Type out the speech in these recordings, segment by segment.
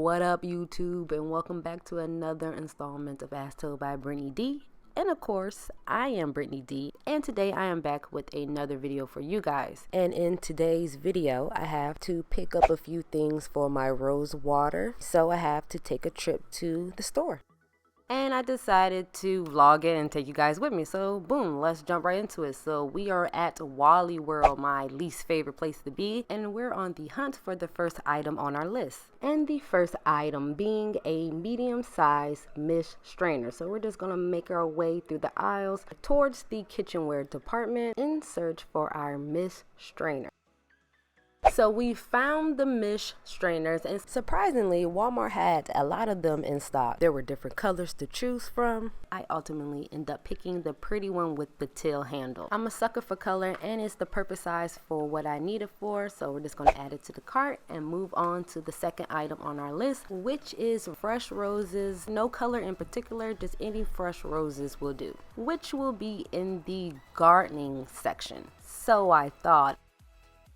What up, YouTube, and welcome back to another installment of As Told by Brittany D. And of course, I am Brittany D, and today I am back with another video for you guys. And in today's video, I have to pick up a few things for my rose water, so I have to take a trip to the store. And I decided to vlog it and take you guys with me. So boom, let's jump right into it. So we are at Wally World, my least favorite place to be. And we're on the hunt for the first item on our list. And the first item being a medium-sized mist strainer. So we're just gonna make our way through the aisles towards the kitchenware department in search for our mist strainer. So we found the mist strainers, and surprisingly Walmart had a lot of them in stock. There were different colors to choose from. I ultimately ended up picking the pretty one with the tail handle. I'm a sucker for color, and it's the perfect size for what I need it for, so we're just going to add it to the cart and move on to the second item on our list, which is fresh roses. No color in particular, just any fresh roses will do, which will be in the gardening section. So I thought.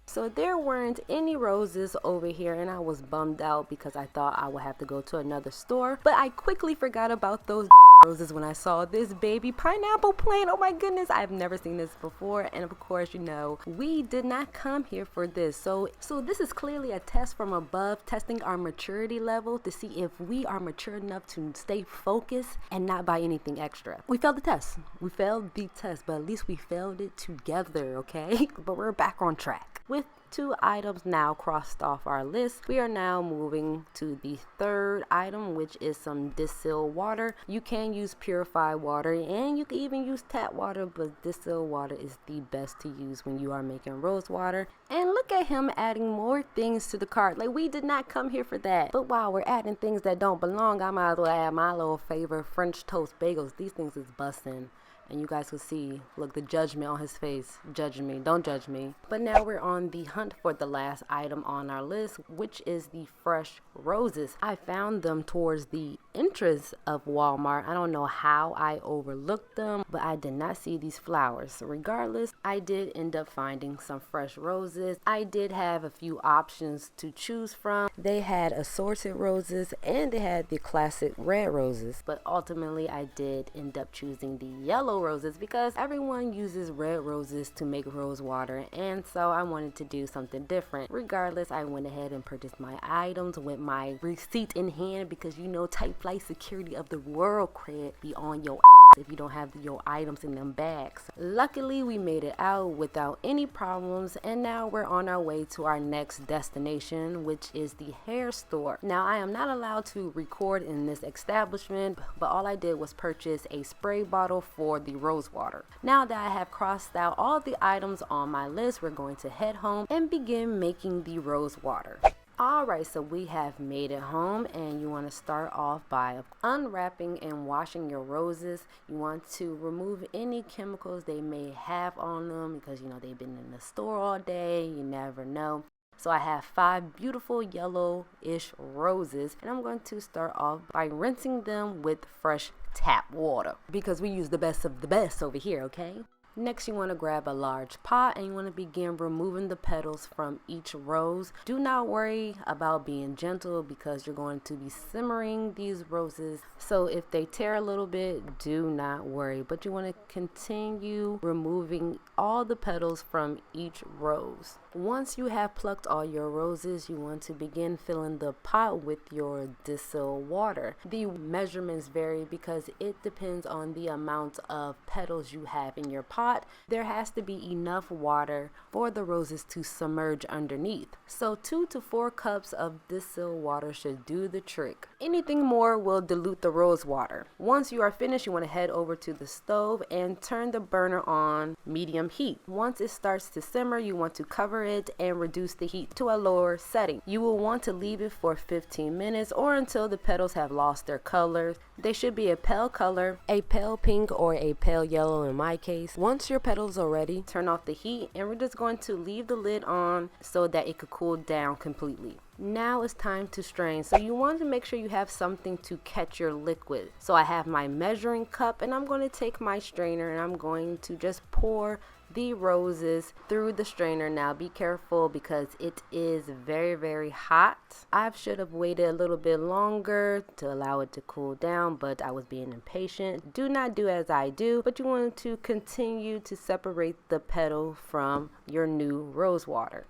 So there weren't any roses over here, and I was bummed out because I thought I would have to go to another store. But I quickly forgot about those roses when I saw this baby pineapple plant. Oh my goodness, I've never seen this before. And of course, you know, we did not come here for this. So this is clearly a test from above, testing our maturity level to see if we are mature enough to stay focused and not buy anything extra. We failed the test. We failed the test, but at least we failed it together, okay? But we're back on track. With 2 items now crossed off our list, we are now moving to the third item, which is some distilled water. You can use purified water, and you can even use tap water, but distilled water is the best to use when you are making rose water. And look at him adding more things to the cart. Like, we did not come here for that. But while we're adding things that don't belong, I might as well add my little favorite French toast bagels. These things is busting. And you guys will see, look, the judgment on his face. Judge me, don't judge me. But now we're on the hunt for the last item on our list, which is the fresh roses. I found them towards the entrance of Walmart. I don't know how I overlooked them, but I did not see these flowers. So regardless, I did end up finding some fresh roses. I did have a few options to choose from. They had assorted roses, and they had the classic red roses. But ultimately, I did end up choosing the yellow roses because everyone uses red roses to make rose water, and so I wanted to do something different. Regardless, I went ahead and purchased my items with my receipt in hand because you know type flight security of the world cred be on your if you don't have your items in them bags. Luckily, we made it out without any problems, and now we're on our way to our next destination, which is the hair store. Now, I am not allowed to record in this establishment, but all I did was purchase a spray bottle for the rose water. Now that I have crossed out all the items on my list, we're going to head home and begin making the rose water. Alright, so we have made it home, and you want to start off by unwrapping and washing your roses. You want to remove any chemicals they may have on them because you know they've been in the store all day, you never know. So I have 5 beautiful yellowish roses, and I'm going to start off by rinsing them with fresh tap water because we use the best of the best over here, okay? Next, you want to grab a large pot, and you want to begin removing the petals from each rose. Do not worry about being gentle because you're going to be simmering these roses. So if they tear a little bit, do not worry, but you want to continue removing all the petals from each rose. Once you have plucked all your roses, you want to begin filling the pot with your distilled water. The measurements vary because it depends on the amount of petals you have in your pot. There has to be enough water for the roses to submerge underneath. So 2 to 4 cups of distilled water should do the trick. Anything more will dilute the rose water. Once you are finished, you want to head over to the stove and turn the burner on medium heat. Once it starts to simmer, you want to cover it and reduce the heat to a lower setting. You will want to leave it for 15 minutes or until the petals have lost their color. They should be a pale color, a pale pink or a pale yellow in my case. Once your petals are ready, turn off the heat, and we're just going to leave the lid on so that it could cool down completely. Now it's time to strain. So you want to make sure you have something to catch your liquid. So I have my measuring cup, and I'm going to take my strainer and I'm going to just pour the roses through the strainer. Now be careful because it is very hot. I should have waited a little bit longer to allow it to cool down, but I was being impatient. Do not do as I do, but you want to continue to separate the petal from your new rose water.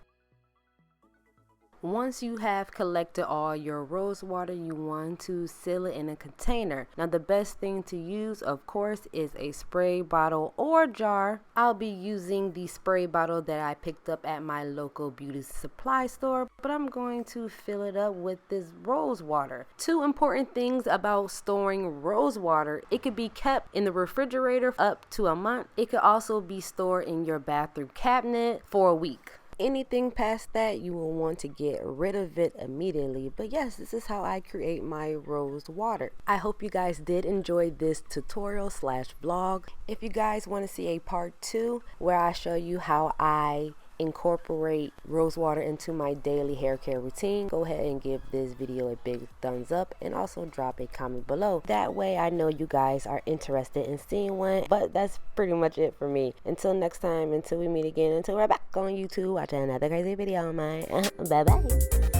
Once you have collected all your rose water, you want to seal it in a container. Now the best thing to use, of course, is a spray bottle or jar. I'll be using the spray bottle that I picked up at my local beauty supply store, but I'm going to fill it up with this rose water. Two important things about storing rose water: it could be kept in the refrigerator up to a month. It could also be stored in your bathroom cabinet for a week. Anything past that, you will want to get rid of it immediately. But yes, this is how I create my rose water. I hope you guys did enjoy this tutorial slash vlog. If you guys want to see a part 2 where I show you how I incorporate rose water into my daily hair care routine, go ahead and give this video a big thumbs up and also drop a comment below. That way I know you guys are interested in seeing one. But that's pretty much it for me. Until next time, until we meet again, until we're back on YouTube watching another crazy video of mine. Bye bye.